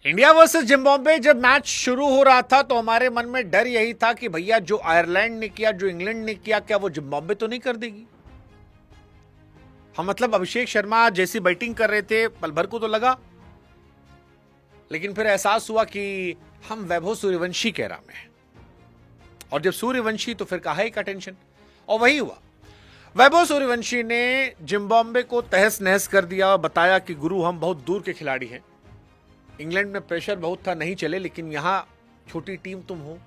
India versus Zimbabwe जब match शुरू हो रहा था तो हमारे मन में डर यही था कि भैया जो आयरलैंड ने किया, जो इंग्लैंड ने किया, क्या वो जिम्बाब्वे तो नहीं कर देगी। हम मतलब अभिषेक शर्मा जैसी बैटिंग कर रहे थे पल भर को तो लगा, लेकिन फिर एहसास हुआ कि हम वैभव सूर्यवंशी के राह में हैं। और जब सूर्यवंशी तो फिर कहा ही का टेंशन, और वही हुआ। वैभव सूर्यवंशी ने जिम्बाब्वे को तहस नहस कर दिया और बताया कि गुरु हम बहुत दूर के खिलाड़ी हैं, इंग्लैंड में प्रेशर बहुत था, नहीं चले, लेकिन यहां छोटी टीम तुम हो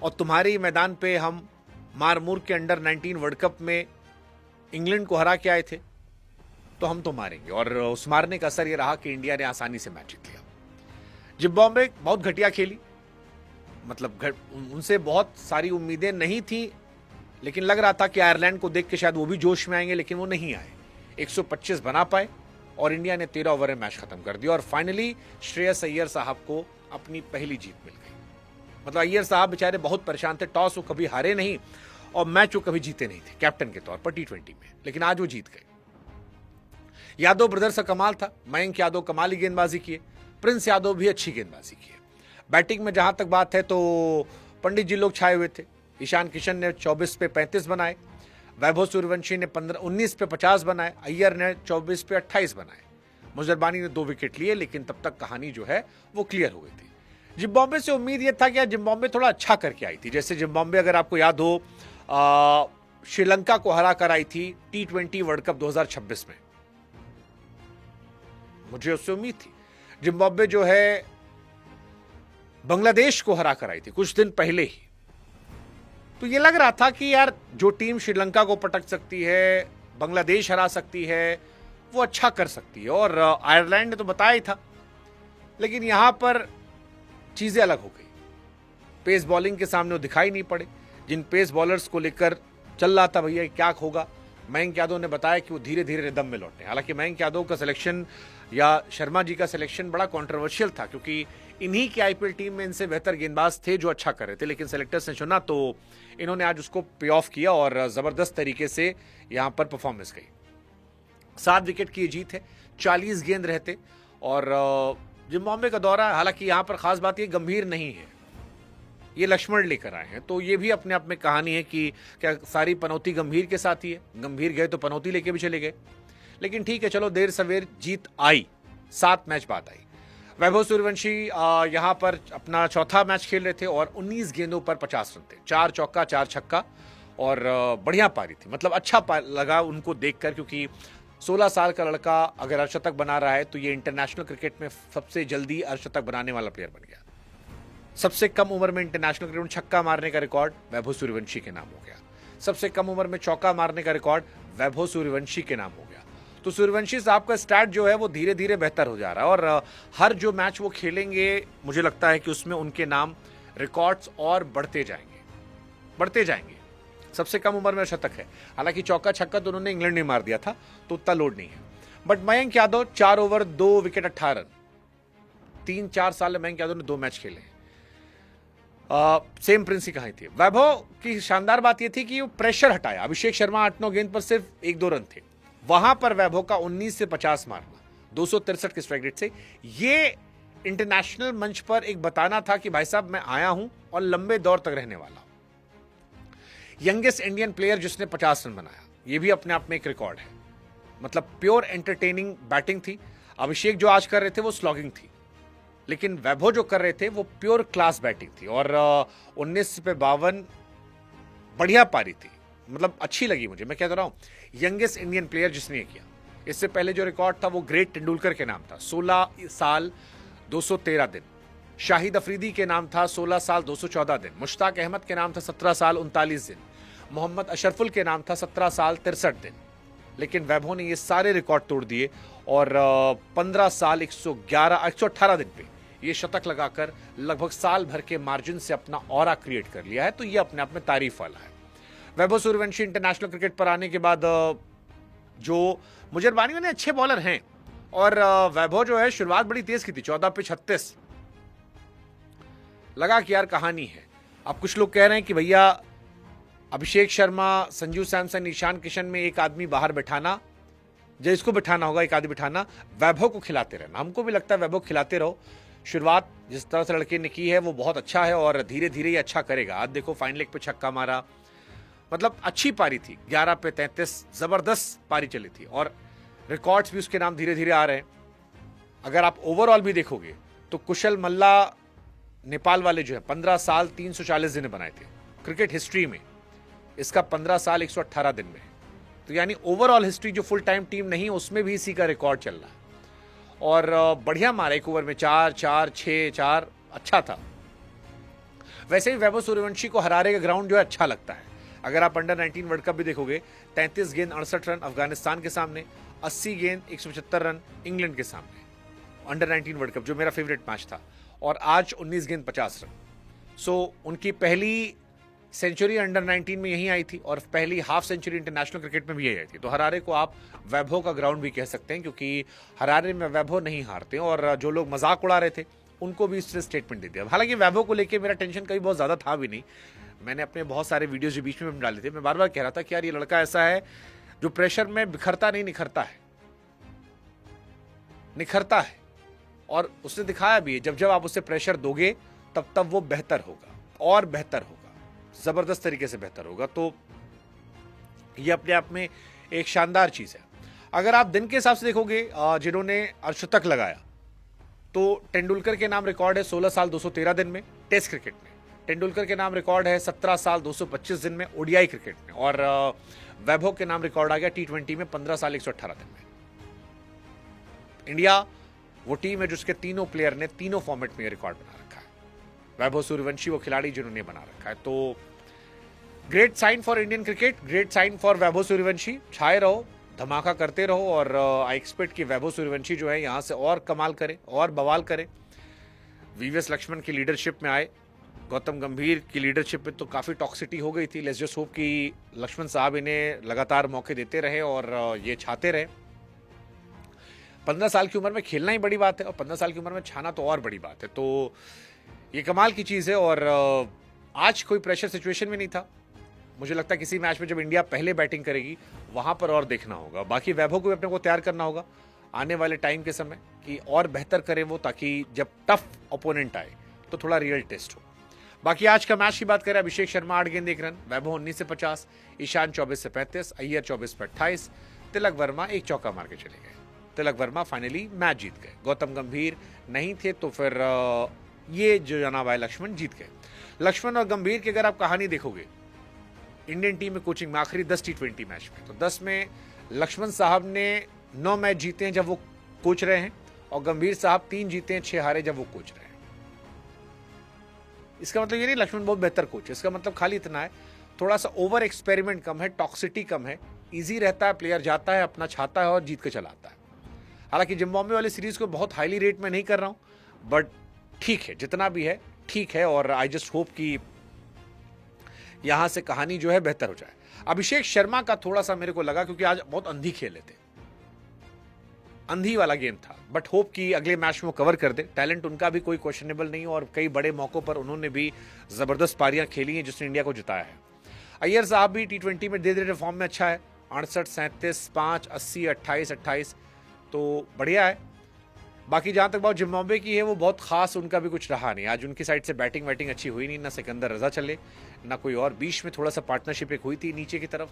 और तुम्हारे ही मैदान पे हम मारमूर के अंडर 19 वर्ल्ड कप में इंग्लैंड को हरा के आए थे, तो हम तो मारेंगे। और उस मारने का असर यह रहा कि इंडिया ने आसानी से मैच जीत लिया। जिम्बाब्वे बहुत घटिया खेली, मतलब उनसे बहुत सारी उम्मीदें नहीं थी, लेकिन लग रहा था कि आयरलैंड को देख के शायद वो भी जोश में आएंगे, लेकिन वो नहीं आए। 125 बना पाए और इंडिया ने 13 ओवर में मैच खत्म कर दिया और फाइनली श्रेयस अय्यर साहब को अपनी पहली जीत मिल गई। मतलब अय्यर साहब बेचारे बहुत परेशान थे, टॉस वो कभी हारे नहीं और मैच वो कभी जीते नहीं थे कैप्टन के तौर पर T20 में, लेकिन आज वो जीत गए। यादव ब्रदर्स का कमाल था, मयंक यादव कमाली गेंदबाजी किए, प्रिंस यादव भी अच्छी गेंदबाजी किए। बैटिंग में जहां तक बात है तो पंडित जी लोग छाए हुए थे। ईशान किशन ने 24 पे 35 बनाए, वैभव सूर्यवंशी ने 19 पे 50 बनाए, अय्यर ने 24 पे 28 बनाए। मुजरबानी ने 2 विकेट लिए, लेकिन तब तक कहानी जो है वो क्लियर हो गई थी। जिम्बाब्वे से उम्मीद यह था कि जिम्बाब्वे थोड़ा अच्छा करके आई थी। जैसे जिम्बाब्वे अगर आपको याद हो श्रीलंका को हरा कर आई थी T20 वर्ल्ड कप 2026 में, मुझे उससे उम्मीद थी। जिम्बाब्वे जो है बांग्लादेश को हरा कर आई थी कुछ दिन पहले ही, तो ये लग रहा था कि यार जो टीम श्रीलंका को पटक सकती है, बांग्लादेश हरा सकती है, वो अच्छा कर सकती है। और आयरलैंड ने तो बताया ही था, लेकिन यहां पर चीजें अलग हो गई। पेस बॉलिंग के सामने वो दिखाई नहीं पड़े। जिन पेस बॉलर्स को लेकर चल रहा था भैया क्या होगा, मयंक यादव ने बताया कि वो धीरे धीरे रिदम में लौटे। हालांकि मयंक यादव का सिलेक्शन या शर्मा जी का सिलेक्शन बड़ा कंट्रोवर्शियल था, क्योंकि इन्हीं की आईपीएल टीम में इनसे बेहतर गेंदबाज थे जो अच्छा कर रहे थे, लेकिन सेलेक्टर्स ने चुना तो इन्होंने आज उसको पे ऑफ किया और जबरदस्त तरीके से यहां पर परफॉर्मेंस गई। 7 विकेट की जीत है, 40 गेंद रहते। और जिम्बाब्वे का दौरा, हालांकि यहां पर खास बात ये गंभीर नहीं है, ये लक्ष्मण लेकर आए हैं, तो ये भी अपने आप में कहानी है कि क्या सारी पनौती गंभीर के साथ ही है। गंभीर गए तो पनौती लेके भी चले गए, लेकिन ठीक है, चलो देर सवेर जीत आई, 7 मैच बाद आई। वैभव सूर्यवंशी यहां पर अपना चौथा मैच खेल रहे थे और 19 गेंदों पर 50 रन थे, 4 चौका 4 छक्का और बढ़िया पारी थी। मतलब अच्छा लगा उनको देखकर, क्योंकि 16 साल का लड़का अगर अर्धशतक बना रहा है तो ये इंटरनेशनल क्रिकेट में सबसे जल्दी अर्धशतक बनाने वाला प्लेयर बन गया। सबसे कम उम्र में इंटरनेशनल क्रिकेट में छक्का मारने का रिकॉर्ड वैभव सूर्यवंशी के नाम हो गया। सबसे कम उम्र में चौका मारने का रिकॉर्ड वैभव सूर्यवंशी के नाम हो गया। तो सूर्यवंशी साहब का स्टैट जो है वो धीरे धीरे बेहतर हो जा रहा है और हर जो मैच वो खेलेंगे मुझे लगता है कि उसमें उनके नाम रिकॉर्ड्स और बढ़ते जाएंगे। सबसे कम उम्र में शतक है, हालांकि चौका छक्का तो उन्होंने इंग्लैंड में मार दिया था तो उतना लोड नहीं है। But Mayank Yadav 4 over 2 wicket 18 run, 3-4 साल में मयंक यादव ने 2 मैच खेले। सेम प्रिंस की कहानी थी। वैभव की शानदार बात यह थी कि वो प्रेशर हटाया। अभिषेक शर्मा 8-9 गेंद पर सिर्फ 1-2 रन थे, वहां पर वैभव का 19 से 50 मारना 263 के स्ट्राइक रेट से, ये इंटरनेशनल मंच पर एक बताना था कि भाई साहब मैं आया हूं और लंबे दौर तक रहने वाला हूं। यंगेस्ट इंडियन प्लेयर जिसने 50 रन बनाया, यह भी अपने आप में एक रिकॉर्ड है। मतलब प्योर एंटरटेनिंग बैटिंग थी। अभिषेक जो आज कर रहे थे वो स्लॉगिंग थी, लेकिन वैभव जो कर रहे थे वो प्योर क्लास बैटिंग थी। और 19 पे 52 बढ़िया पारी थी, मतलब अच्छी लगी मुझे। मैं कह तो रहा हूं यंगेस्ट इंडियन प्लेयर जिसने किया। इससे पहले जो रिकॉर्ड था वो ग्रेट तेंदुलकर के नाम था, 16 साल 213 दिन। शाहिद अफरीदी के नाम था 16 साल 214 दिन। मुश्ताक अहमद के नाम था 17 साल 39 दिन। मोहम्मद अशरफुल के नाम था 17 साल 63 दिन। लेकिन वैभव ने ये सारे रिकॉर्ड तोड़ दिए और 15 साल 118 दिन पे ये शतक लगाकर लगभग साल भर के मार्जिन से अपना ऑरा क्रिएट कर लिया है। तो ये अपने आप में तारीफ वाला है। वैभव सूर्यवंशी इंटरनेशनल क्रिकेट पर आने के बाद जो मुजरबानी ने अच्छे बॉलर हैं, और वैभव जो है शुरुआत बड़ी तेज की थी, 14 पे 36, लगा कि यार कहानी है। अब कुछ लोग कह रहे हैं कि भैया अभिषेक शर्मा, संजू सैमसन, ईशान किशन में एक आदमी बाहर बैठाना, जिसको बिठाना होगा एक आदमी बिठाना, वैभव को खिलाते रहना। हमको भी लगता है वैभव खिलाते रहो, शुरुआत जिस तरह से लड़के ने की है वो बहुत अच्छा है और धीरे धीरे ये अच्छा करेगा। आज देखो फाइन लेग पे छक्का मारा, मतलब अच्छी पारी थी, 11 पे 33 जबरदस्त पारी चली थी और रिकॉर्ड्स भी उसके नाम धीरे धीरे आ रहे हैं। अगर आप ओवरऑल भी देखोगे तो कुशल मल्ला नेपाल वाले जो है 15 साल 340 दिन बनाए थे क्रिकेट हिस्ट्री में, इसका 15 साल 118 दिन में। तो यानी ओवरऑल हिस्ट्री जो फुल टाइम टीम नहीं उसमें भी इसी का रिकॉर्ड चल रहा है और बढ़िया मारा, एक ओवर में 4 4 6 4 अच्छा था। वैसे ही वैभव सूर्यवंशी को हरारे का ग्राउंड जो है अच्छा लगता है। अगर आप अंडर 19 वर्ल्ड कप भी देखोगे, 33 गेंद 68 रन अफगानिस्तान के सामने, 80 गेंद 175 रन इंग्लैंड के सामने, अंडर 19 वर्ल्ड कप जो मेरा फेवरेट मैच था, और आज 19 गेंद 50 रन। सो उनकी पहली सेंचुरी अंडर 19 में यही आई थी और पहली हाफ सेंचुरी इंटरनेशनल क्रिकेट में भी यही आई थी। तो हरारे को आप वैभव का ग्राउंड भी कह सकते हैं, क्योंकि हरारे में वैभव नहीं हारते और जो लोग मजाक उड़ा रहे थे उनको भी इससे स्टेटमेंट दे दिया। हालांकि वैभव को लेकर मेरा टेंशन कभी बहुत ज्यादा था भी नहीं, मैंने अपने बहुत सारे वीडियोज जो बीच में डाले थे, मैं बार बार कह रहा था कि यार ये लड़का ऐसा है जो प्रेशर में बिखरता नहीं, निखरता है, निखरता है। और उसने दिखाया भी है, जब जब आप उसे प्रेशर दोगे तब तब वो बेहतर होगा और बेहतर होगा, जबरदस्त तरीके से बेहतर होगा। तो ये अपने आप में एक शानदार चीज है। अगर आप दिन के हिसाब से देखोगे जिन्होंने अर्धशतक लगाया, तो तेंदुलकर के नाम रिकॉर्ड है 16 साल 213 दिन में टेस्ट क्रिकेट में, तेंदुलकर के नाम रिकॉर्ड है 17 साल 225 दिन में ओडीआई क्रिकेट में, और वैभव के नाम रिकॉर्ड आ गया T20 में 15 साल 118 दिन में। इंडिया वो टीम है जिसके तीनों प्लेयर ने तीनों फॉर्मेट में रिकॉर्ड बना रखा है। वैभव सूर्यवंशी वो खिलाड़ी जिन्होंने बना रखा है। तो great sign for Indian cricket, great sign for Vaibhav Suryavanshi. छाए रहो, धमाका करते रहो और आई एक्सपेक्ट कि वैभव सूर्यवंशी जो है यहां से और कमाल करे और बवाल करे। वीवीएस लक्ष्मण की लीडरशिप में आए, गौतम गंभीर की लीडरशिप में तो काफी टॉक्सिटी हो गई थी। लेट्स जस्ट होप कि लक्ष्मण साहब इन्हें लगातार मौके देते रहे और ये छाते रहे। 15 साल की उम्र में खेलना ही बड़ी बात है और 15 साल की उम्र में छाना तो और बड़ी बात है। तो ये कमाल की चीज है और आज कोई प्रेशर सिचुएशन में नहीं था। मुझे लगता है किसी मैच में जब इंडिया पहले बैटिंग करेगी वहां पर और देखना होगा। बाकी वैभव को भी अपने को तैयार करना होगा आने वाले टाइम के समय कि और बेहतर करे वो, ताकि जब टफ ओपोनेंट आए तो थोड़ा रियल टेस्ट हो। बाकी आज का मैच की बात करें, अभिषेक शर्मा 8 गेंद 1 रन, वैभव 19 से 50, ईशान 24 से 35, अय्यर 24 पे 28, तिलक वर्मा एक चौका मार के चले गए। तिलक वर्मा फाइनली मैच जीत गए। गौतम गंभीर नहीं थे तो फिर ये जो जनाब है लक्ष्मण जीत गए। लक्ष्मण और गंभीर की अगर आप कहानी देखोगे इंडियन टीम में कोचिंग में आखिरी 10 T20 मैच में, तो 10 में लक्ष्मण साहब ने 9 मैच जीते हैं जब वो कोच रहे हैं और गंभीर साहब 3 जीते हैं 6 हारे जब वो कोच रहे हैं। इसका मतलब ये नहीं लक्ष्मण बहुत बेहतर कोच है, इसका मतलब खाली इतना है थोड़ा सा ओवर एक्सपेरिमेंट कम है, टॉक्सिटी कम है, इजी रहता है, प्लेयर जाता है अपना छाता है और जीत के चलाता है। हालांकि जिम्बाब्वे वाली सीरीज को बहुत हाईली रेट में नहीं कर रहा हूं, बट ठीक है, जितना भी है ठीक है और आई जस्ट होप कि यहां से कहानी जो है बेहतर हो जाए। अभिषेक शर्मा का थोड़ा सा मेरे को लगा क्योंकि आज बहुत अंधी खेले थे, अंधी वाला गेम था, बट होप कि अगले मैच में वो कवर कर दे। टैलेंट उनका भी कोई क्वेश्चनेबल नहीं और कई बड़े मौकों पर उन्होंने भी जबरदस्त पारियां खेली हैं जिसने इंडिया को जिताया है। अय्यर साहब भी T20 में धीरे धीरे फॉर्म में अच्छा है, 68 37 5 80 28 28, तो बढ़िया है। बाकी जहां तक बात जिम्बाब्वे की है वो बहुत खास उनका भी कुछ रहा नहीं। आज उनकी साइड से बैटिंग वैटिंग अच्छी हुई नहीं, ना सिकंदर रजा चले ना कोई और, बीच में थोड़ा सा पार्टनरशिप एक हुई थी नीचे की तरफ,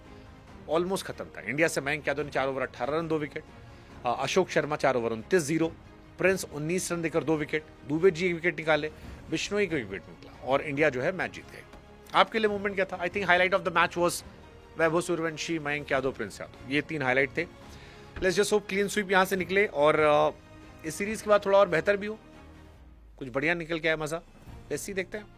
ऑलमोस्ट खत्म था। इंडिया से मयंक यादव ने 4 over 18 run 2 wicket, Ashok Sharma 4 over 29-0, Prince 19 run देकर 2 विकेट, दुबे जी 1 विकेट निकाले, बिश्नोई को 1 विकेट निकला और इंडिया जो है मैच जीत गए। आपके लिए मूवमेंट क्या था? I think highlight of the match was Vaibhav Suryavanshi, Mayank Yadav, Prince Yadav, ये 3 हाईलाइट थे। Let's just hope clean sweep यहां से निकले और इस सीरीज के बाद थोड़ा और बेहतर भी हो, कुछ बढ़िया निकल के आए, मजा। लेट्स सी, देखते हैं।